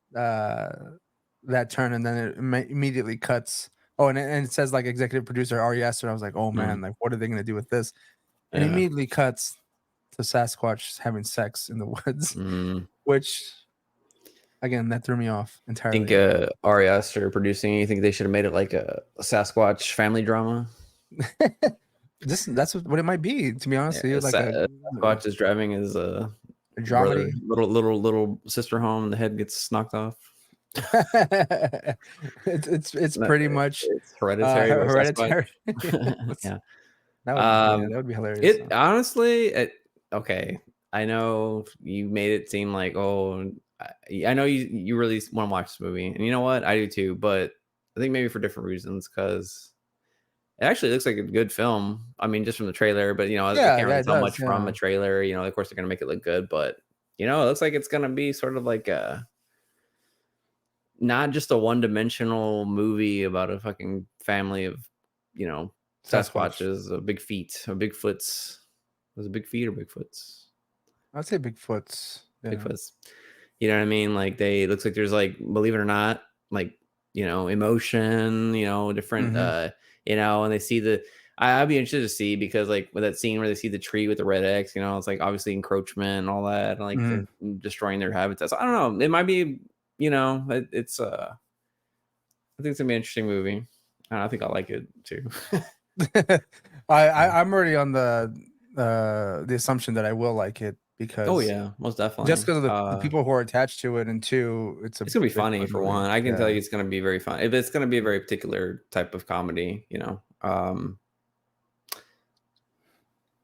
turn, and then it immediately cuts. Oh, and it says like executive producer Ari Aster. I was like, oh Mhm. man, like what are they gonna do with this? And Yeah. immediately cuts to Sasquatch having sex in the woods, Mm. which again that threw me off Think entirely. Ari Aster producing. You think they should have made it like a Sasquatch family drama? That's what it might be, to be honest Yeah, with you, like Sasquatch is driving his a brother, dramedy. little sister home, and the head gets knocked off. It's No, pretty much it's Hereditary, but Sasquatch. hereditary. Yeah. That would be hilarious. It honestly, okay. I know you made it seem like, oh, I know you really want to watch this movie, and you know what, I do too. But I think maybe for different reasons, because it actually looks like a good film. I mean, just from the trailer, but I Yeah, can't yeah, really it tell does. much from Yeah. a trailer. Of course they're gonna make it look good, but it looks like it's gonna be sort of like a not just a one-dimensional movie about a fucking family of, you know, Sasquatch. Sasquatches, a big feet, or Bigfoots. Was it big feet or Bigfoots? I'd say Bigfoot's. Yeah. Bigfoots. You know what I mean? Like it looks like there's like, believe it or not, like, emotion, different, Hmm. and they see I'd be interested to see, because like with that scene where they see the tree with the red X, it's like obviously encroachment and all that, and like Hmm. they're destroying their habitats. I don't know. It might be, it's I think it's gonna be an interesting movie. I think I like it too. I'm already on the assumption that I will like it Oh because yeah, most just definitely. because of the people who are attached to it, and two, it's a It's gonna be funny Bigfoot for movie. one. I can tell Yeah. you it's gonna be very fun. If it's gonna be a very particular type of comedy.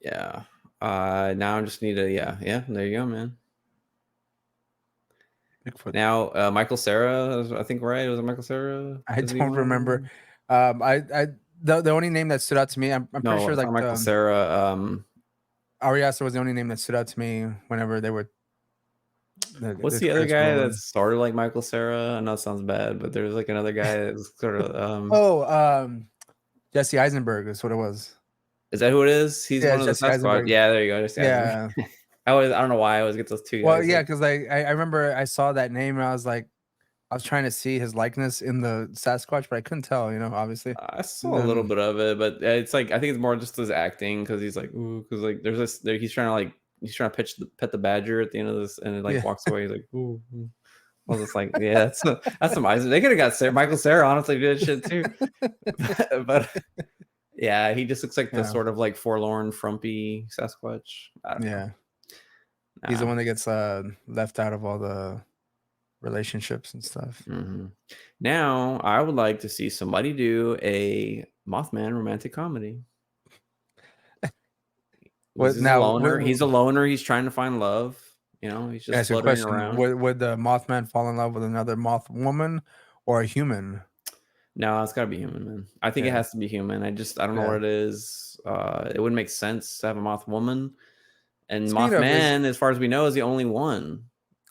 Yeah. Now I just need to, yeah. There you go, man. Bigfoot. Now, Michael Cera, I think, right? Was it Michael Cera? I Is he don't one of remember. them? I the only name that stood out to me, I'm pretty No, sure it's not like Michael Cera. Ari Aster was the only name that stood out to me whenever they were What's the the other credits were guy rolling. that's sort of like Michael Cera? I know it sounds bad, but there's like another guy that's sort of Oh, Jesse Eisenberg is what it was. is that who it is? He's Yeah, one it's of the Jesse Sasquatch. Eisenberg. Yeah, there you go. Jesse Eisenberg. Yeah. I don't know why I always get those two Well, guys yeah, like because I remember I saw that name and I was like, I was trying to see his likeness in the Sasquatch, but I couldn't tell, obviously. I And saw a little then bit of it, but it's like I think it's more just his acting, because he's like, ooh, because like there's this there, he's trying to pet the badger at the end of this, and it like yeah. walks away. He's like, ooh. I was just like, yeah, that's some Eisen. They could have got Michael Cera, honestly, did shit too. But yeah, he just looks like the Yeah. sort of like forlorn, frumpy Sasquatch. I don't know. Yeah. He's the Nah. one that gets left out of all the relationships and stuff. Mhm. Now, I would like to see somebody do a Mothman romantic comedy. Because What he's a now? loner. He's a loner. He's trying to find love. He's just Ask a fluttering question. around. Would the Mothman fall in love with another moth woman or a human? No, it's gotta be human, man. I think it Yeah. has to be human. I don't know Yeah. what it is. It wouldn't make sense to have a moth woman. And Speaking of, Mothman, as far as we know, is the only one.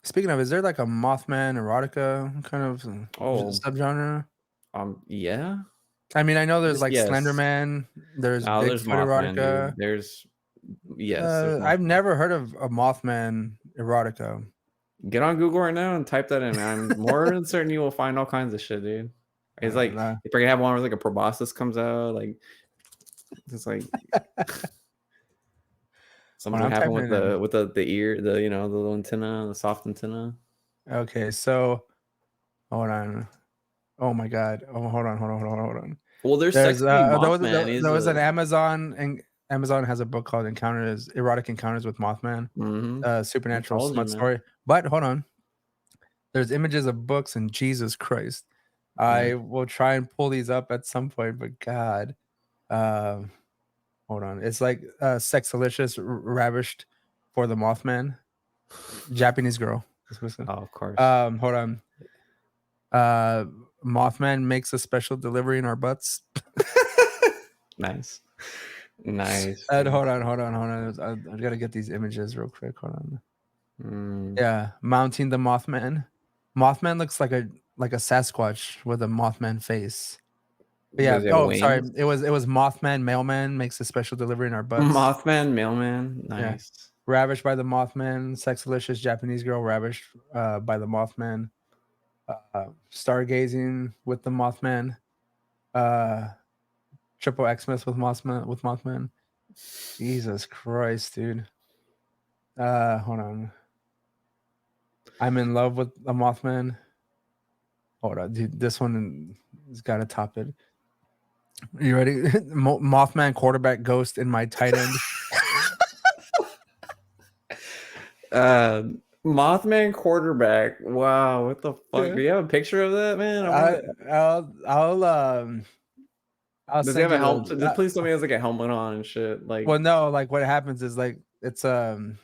is there like a Mothman erotica kind of Oh, subgenre? yeah. I mean, I know there's Just like Slender yes. Man, there's No, there's Bigfoot Mothman, erotica. dude. There's I've Mothman. never heard of a Mothman erotica. Get on Google right now and type that in, man. I'm more than certain you will find all kinds of shit, dude. It's like Nah. if I can have one where like a proboscis comes out, like it's like When something's I'm gonna happen typing with it in. the ear, the little antenna, the soft antenna. Okay, so hold on. Oh my God. Oh, hold on. Well, there's There's Sexy Mothman. there Is was an a Amazon, and Amazon has a book called Encounters, Erotic Encounters with Mothman, I supernatural told you, smut man. story. But hold on, there's images of books, and Jesus Christ, Yeah. I will try and pull these up at some point. But God, um, hold on, it's like Sexalicious Ravished for the Mothman, Japanese girl. That's what it's called. Oh, of course. Hold on, uh, Mothman makes a special delivery in our butts. Nice. Nice. And Nice. hold on. I gotta get these images real quick. Hold on. Mm. Yeah, mounting the Mothman. Mothman looks like a Sasquatch with a Mothman face. But yeah. Does he have Oh, sorry. wings? It was Mothman Mailman makes a special delivery in our butts. Mothman, Mailman. Yeah. Nice. Ravished by the Mothman. Sexalicious Japanese girl ravished by the Mothman. Stargazing with the Mothman. Uh, Triple Xmas with Mothman. Jesus Christ, dude. Hold on. I'm in love with the Mothman. Hold on, dude. This one has got to top it. You ready? Mothman quarterback ghost in my tight end. Mothman quarterback. Wow, what the fuck? Yeah. Do you have a picture of that, man? I I, want. I'll Does he send have a you helmet? the. Please tell me he has like a helmet on and shit. Like, Well, no, like what happens is like it's the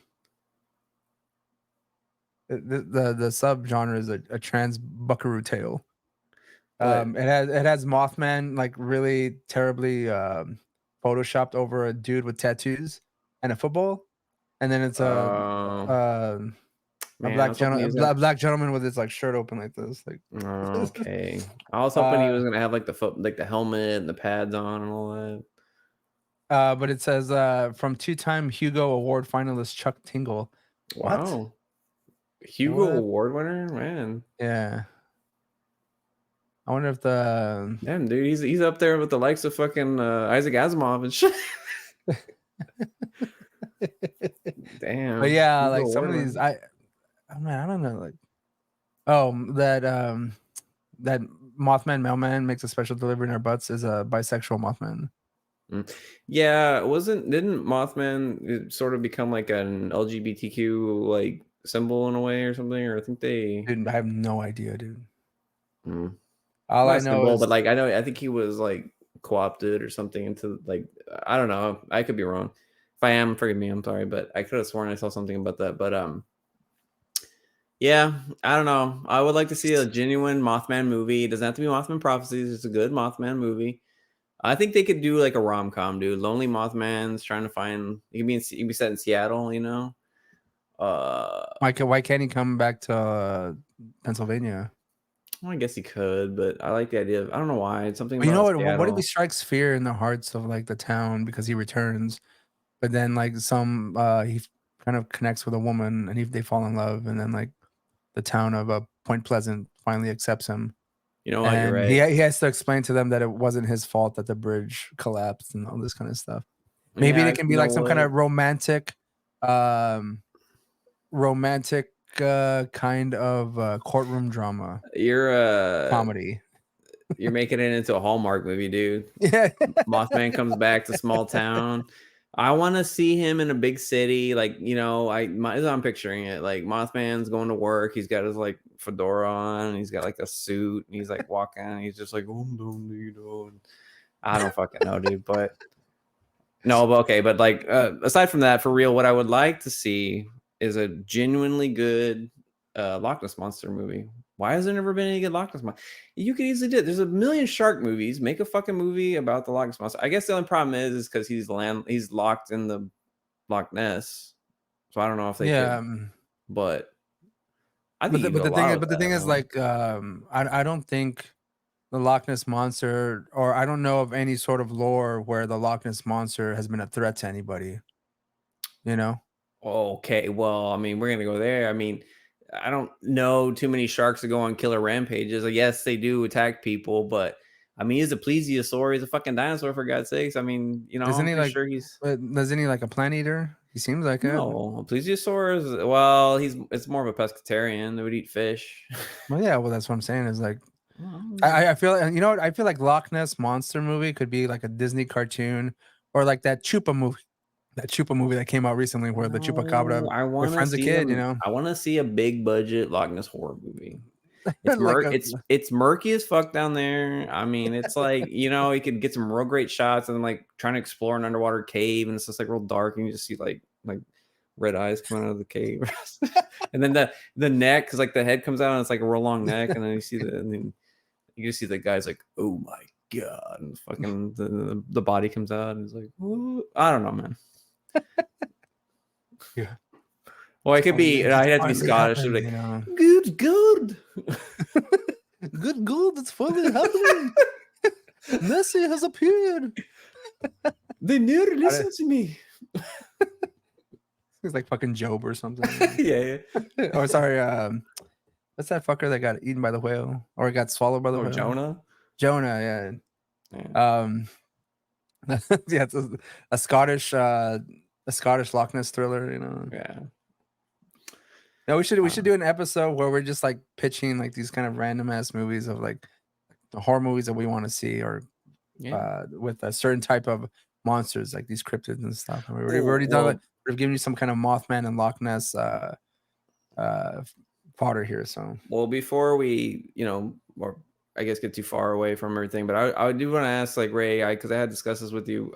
subgenre is a trans buckaroo tale. but It has Mothman like really terribly photoshopped over a dude with tattoos and a football, and then it's um a man, I was hoping he was gonna. black gentleman with his like shirt open like this, like. Okay, I was hoping he uh, was gonna have like the foot, like the helmet and the pads on and all that. but it says from two-time Hugo Award finalist Chuck Tingle. What? Wow, Hugo What? Award winner, man. Yeah. I wonder if the Damn, dude, he's up there with the likes of fucking Isaac Asimov and shit. but Damn, yeah, Hugo like some Award of these, winner. I don't know, like that Mothman Mailman makes a special delivery in our butts is a bisexual Mothman. Yeah, didn't Mothman sort of become like an LGBTQ like symbol in a way or something? Or I think they Dude, I have no idea, dude. mm, All not I a know symbol, but is like I think he was like co-opted or something into like I don't know. I could be wrong. If I am, forgive me. I'm sorry, but I could have sworn I saw something about that. But yeah, I don't know. I would like to see a genuine Mothman movie. It doesn't have to be Mothman Prophecies. It's a good Mothman movie. I think they could do like a rom com, dude. Lonely Mothman's trying to find. He can be set in Seattle, you know. Uh, why can't he come back to Pennsylvania? well, I guess he could, but I like the idea of. I don't know why. It's something But you know about what? What if he Seattle. strikes fear in the hearts of like the town because he returns, but then like he kind of connects with a woman and they fall in love, and then like the town of Point Pleasant finally accepts him, You know what? You're and right. he has to explain to them that it wasn't his fault that the bridge collapsed and all this kind of stuff. Maybe Yeah, it can you be know like some kind what? of um, romantic kind of courtroom drama You're comedy. you're making it into a Hallmark movie, dude. Yeah, Mothman comes back to small town. I want to see him in a big city, like as I'm picturing it, like Mothman's going to work. He's got his like fedora on, and he's got like a suit, and he's like walking, and he's just like, I don't fucking know, dude. But no, but okay, but like aside from that, for real, what I would like to see is a genuinely good Loch Ness monster movie. Why has there never been any good Loch Ness monster? You could easily do it. There's a million shark movies. Make a fucking movie about the Loch Ness monster. I guess the only problem is because he's locked in the Loch Ness. So I don't know if they yeah. could, but I think you can do a lot with But the that, thing is, man. like, I don't think the Loch Ness monster, or I don't know of any sort of lore where the Loch Ness monster has been a threat to anybody. You know? Okay, well, I mean, we're gonna go there. I mean, I don't know too many sharks that go on killer rampages. Yes, they do attack people, but I mean, he's a plesiosaur. He's a fucking dinosaur for God's sakes. I mean, Isn't I'm he pretty like? sure he's Isn't he like a plant eater? He seems like it. no a plesiosaur is well, it's more of a pescatarian. They would eat fish. Well, yeah. Well, that's what I'm saying. Is like I feel, you know what? I feel like Loch Ness Monster movie could be like a Disney cartoon, or like that Chupa movie. That Chupa movie that came out recently, where the No, Chupacabra I want to befriends a see kid. You them. know, I want to see a big budget Loch Ness horror movie. It's like a it's murky as fuck down there. I mean, it's like, you could get some real great shots and like trying to explore an underwater cave, and it's just like real dark, and you just see like red eyes coming out of the cave, and then the neck, because like the head comes out and it's like a real long neck, and then and then you just see the guy's like, oh my god, and fucking the body comes out, and it's like, "What?" I don't know, man. yeah. Well, it could be. It I'd have to be finally Scottish. It'd happened, be you know. like, good, good. Good, it's finally happening. Nessie has appeared. They never listen to me. He's like fucking Job or something. Yeah. Or sorry, what's that fucker that got eaten by the whale or got swallowed by the Oh, whale? Jonah. Jonah, Yeah. yeah, it's a Scottish Loch Ness thriller, you know. Yeah. No, we should do an episode where we're just like pitching like these kind of random ass movies of like the horror movies that we want to see, or Yeah. with a certain type of monsters like these cryptids and stuff. And we've Oh, already done it. well, We've given you some kind of Mothman and Loch Ness fodder here. So before we, or I guess get too far away from everything, but I do want to ask, like, Ray, because I had discussed this with you.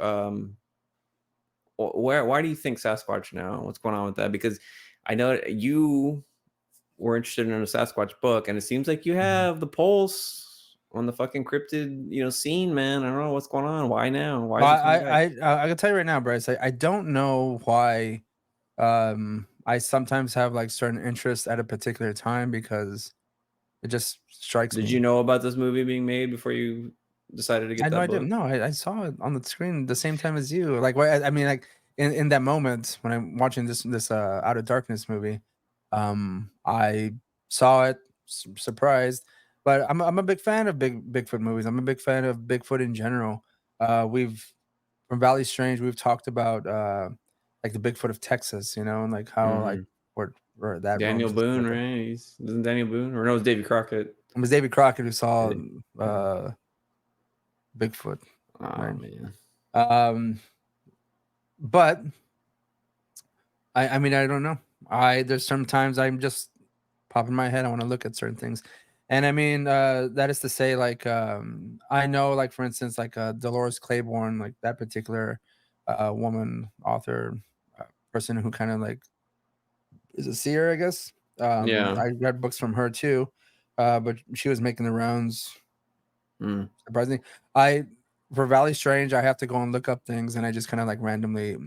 Why do you think Sasquatch now? What's going on with that? Because I know you were interested in a Sasquatch book, and it seems like you have the pulse on the fucking cryptid, scene, man. I don't know what's going on. Why now? Why is it coming back? I can tell you right now, Bryce. I don't know why. I sometimes have like certain interests at a particular time because it just strikes Did me. you know about this movie being made before you decided to I get had no that idea. book? No, I saw it on the screen the same time as you. Like, I mean, like in that moment when I'm watching this Out of Darkness movie, I saw it, surprised. But I'm a big fan of Bigfoot movies. I'm a big fan of Bigfoot in general. We've from Valley Strange, we've talked about like the Bigfoot of Texas, you know, and like how like Mhm. where that Daniel roams and stuff Boone, like that. right? Isn't Daniel Boone, or no? It's Davy Crockett. It was David Crockett who saw Yeah. Bigfoot, Oh right? man. But I mean, I don't know. There's sometimes I'm just popping my head. I want to look at certain things. And I mean, that is to say, like, I know, like, for instance, like Dolores Claiborne, like that particular woman, author, person who kind of like is a seer, I guess. Yeah. I read books from her too, but she was making the rounds. Mm. Surprisingly, I for Valley Strange, I have to go and look up things, and I just kind of like randomly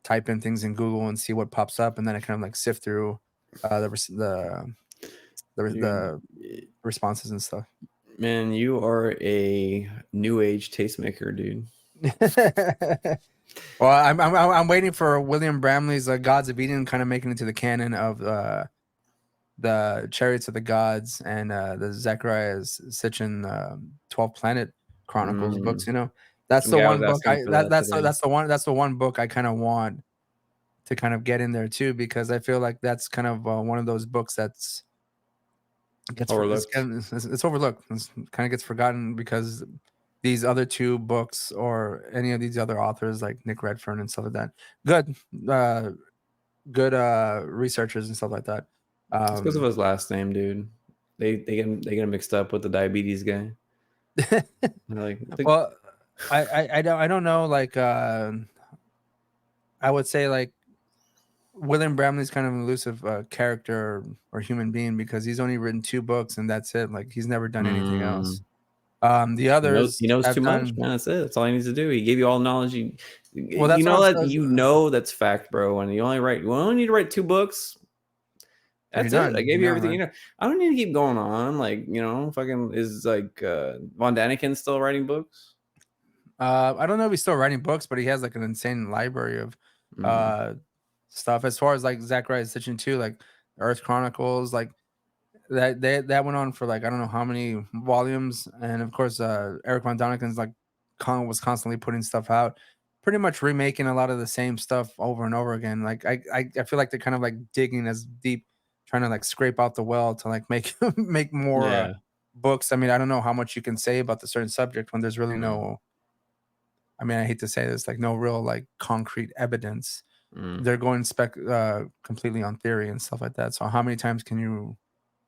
type in things in Google and see what pops up, and then I kind of like sift through Dude, the responses and stuff. man, you are a new age tastemaker, dude. Well, I'm waiting for William Bramley's Gods of Eden kind of making it to the canon of the Chariots of the Gods and the Zechariah Sitchin 12 Planet Chronicles books. You know, that's Some the guy was one book asking for that today. that's the one book I kind of want to kind of get in there too, because I feel like that's kind of one of those books that's Overlooked. it's overlooked. Kind of gets forgotten because these other two books or any of these other authors like Nick Redfern and stuff like that, good good researchers and stuff like that. It's because of his last name, dude. They get him mixed up with the diabetes guy. They're like, Well, I don't know, like I would say like William Bramley's kind of an elusive character or human being because he's only written two books and that's it. Like he's never done anything else. The others he knows have too much, done man. That's it. That's all he needs to do. He gave you all knowledge. well. That's what I'm saying. That's fact, bro. And you only need to write two books. You're That's it. I done. gave You're you done, everything right? you know. I don't need to keep going on. Like, fucking is like Von Daniken still writing books? I don't know if he's still writing books, but he has like an insane library of Mm. uh stuff. As far as like Zachariah Sitchin too, like Earth Chronicles, like that went on for like I don't know how many volumes, and of course Eric Von Daniken's like was constantly putting stuff out, pretty much remaking a lot of the same stuff over and over again. Like I feel like they're kind of like digging as deep, trying to like scrape out the well to like make make more Yeah. books. I mean, I don't know how much you can say about the certain subject when there's really no. I mean, I hate to say this, like no real like concrete evidence. Mm. They're going completely on theory and stuff like that. So how many times can you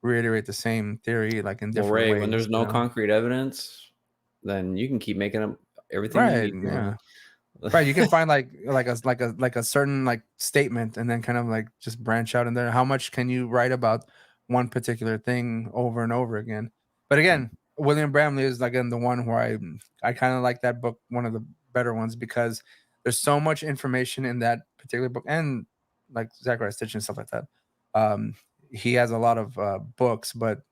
reiterate the same theory like in Well, different Ray, when ways? there's no concrete evidence, then you can keep making up everything you Right. need Yeah. to. Right, you can find like a certain like statement and then kind of like just branch out in there. How much can you write about one particular thing over and over again? But again, William Bramley is again the one where I kind of like that book, one of the better ones, because there's so much information in that particular book, and like Zachariah Stitch and stuff like that. Um, he has a lot of books, but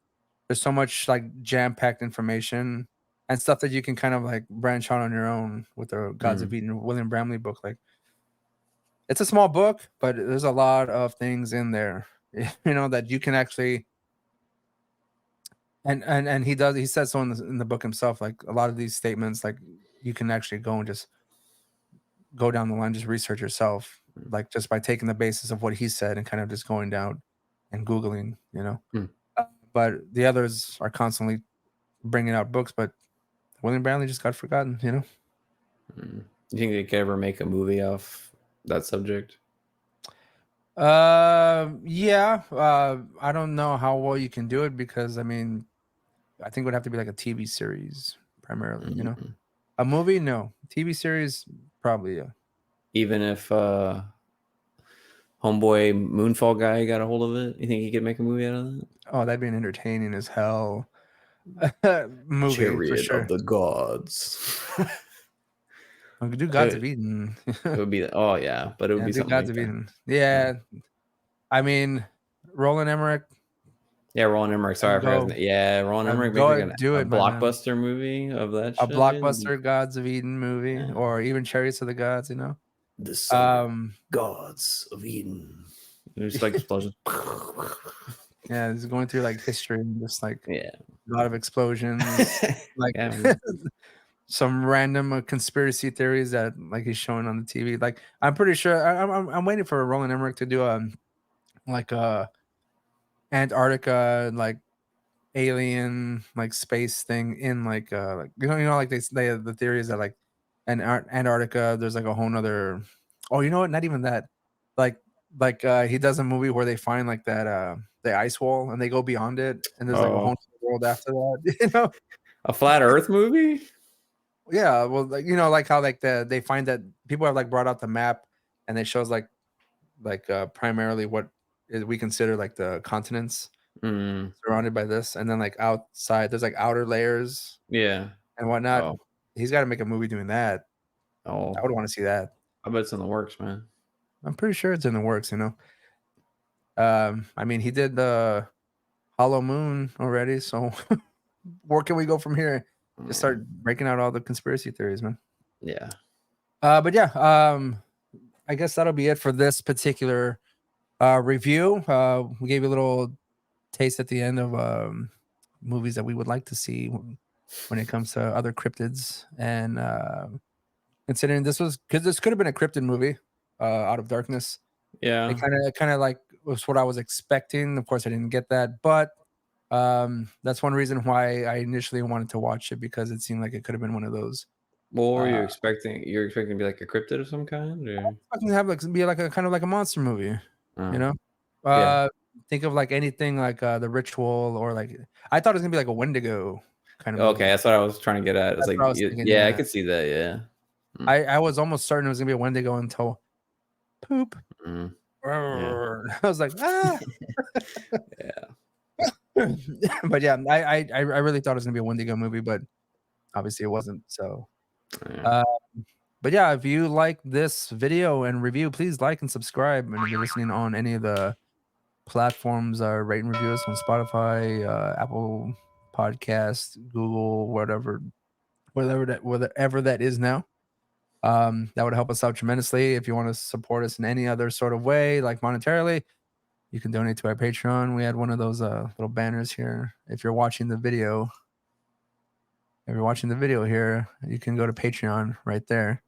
there's so much like jam-packed information and stuff that you can kind of like branch out on your own with the Gods of Eden William Bramley book. Like it's a small book, but there's a lot of things in there, that you can actually and he says so in the book himself. Like a lot of these statements, like you can actually go and just go down the line, just research yourself, like just by taking the basis of what he said and kind of just going down and Googling. Mm. But the others are constantly bringing out books, but William Bramley just got forgotten. You think they could ever make a movie off that subject? Yeah. I don't know how well you can do it because I mean, I think it would have to be like a TV series primarily. A movie, no. TV series, probably, yeah. Even if Homeboy Moonfall guy got a hold of it, you think he could make a movie out of that? Oh, that'd be an entertaining as hell movie for Chariot of sure. the Gods. We could do Gods of Eden. It would be, oh yeah, but it would Yeah, be do something Gods like of that. Eden. Yeah. I mean, Roland Emmerich. Yeah, Roland Emmerich. Sorry, I forgot his name. Yeah, Roland Emmerich make like Do a it, my man. blockbuster movie of that A shit. blockbuster Gods of Eden movie, Yeah. or even Chariots of the Gods. The 7 gods of Eden. There's like explosions. Yeah, it's going through like history and just like Yeah. a lot of explosions, like Yeah, man. some random conspiracy theories that like he's showing on the TV. Like I'm pretty sure I'm waiting for Roland Emmerich to do like a Antarctica like alien like space thing in like like they have the theories that like Antarctica there's like a whole nother. Oh, you know what? Not even that. Like he does a movie where they find like that the ice wall and they go beyond it and there's like a whole Oh, nother world after that. a flat Earth movie? Yeah, well, like, like how like they find that people have like brought out the map and it shows like primarily what we consider like the continents Mm, surrounded by this, and then like outside there's like outer layers yeah. and whatnot. Oh, He's got to make a movie doing that. I oh. would want to see that. I bet it's in the works, man. I'm pretty sure it's in the works. I mean, he did the Hollow Moon already, so where can we go from here? Just start breaking out all the conspiracy theories, man. Yeah. But yeah, I guess that'll be it for this particular review. We gave you a little taste at the end of movies that we would like to see when it comes to other cryptids, and considering this could have been a cryptid movie, Out of Darkness. Yeah. It kind of like was what I was expecting. Of course, I didn't get that, but that's one reason why I initially wanted to watch it, because it seemed like it could have been one of those. What were you expecting? You're expecting to be like a cryptid of some kind, or Fucking have like be like a kind of like a monster movie, you know? yeah. Think of like anything like The Ritual, or like I thought it was gonna be like a Wendigo kind of movie. Okay, that's what I was trying to get at. It's That's like, what I was thinking. yeah, I Yeah, could see that. Yeah. I was almost certain it was gonna be a Wendigo until poop. Mm. I was like, ah. Yeah. But yeah, I really thought it was gonna be a Wendigo movie, but obviously it wasn't. So, Yeah. but yeah, if you like this video and review, please like and subscribe. And if you're listening on any of the platforms, rate and review us on Spotify, Apple Podcast, Google, whatever that is now. That would help us out tremendously. If you want to support us in any other sort of way, like monetarily, you can donate to our Patreon. We had one of those little banners here. If you're watching the video here, you can go to Patreon right there.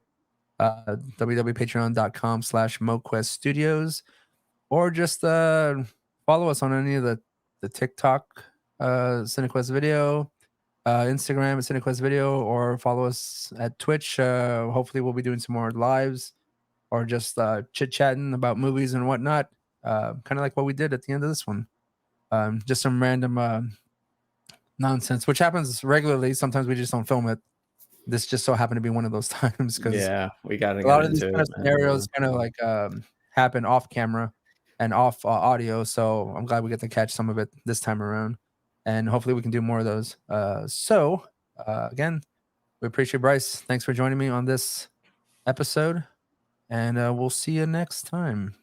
www.patreon.com/MoQuest Studios, or just follow us on any of the TikTok Cinequest Video, Instagram at Cinequest Video, or follow us at Twitch. Hopefully, we'll be doing some more lives or just chit chatting about movies and whatnot. Kind of like what we did at the end of this one. Just some random nonsense, which happens regularly. Sometimes we just don't film it. This just so happened to be one of those times because Yeah, we got to a get lot of these into kind of it, man. scenarios kind of like happen off camera and off audio. So I'm glad we get to catch some of it this time around, and hopefully we can do more of those. Again, we appreciate Bryce. Thanks for joining me on this episode, and we'll see you next time.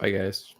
Bye, guys.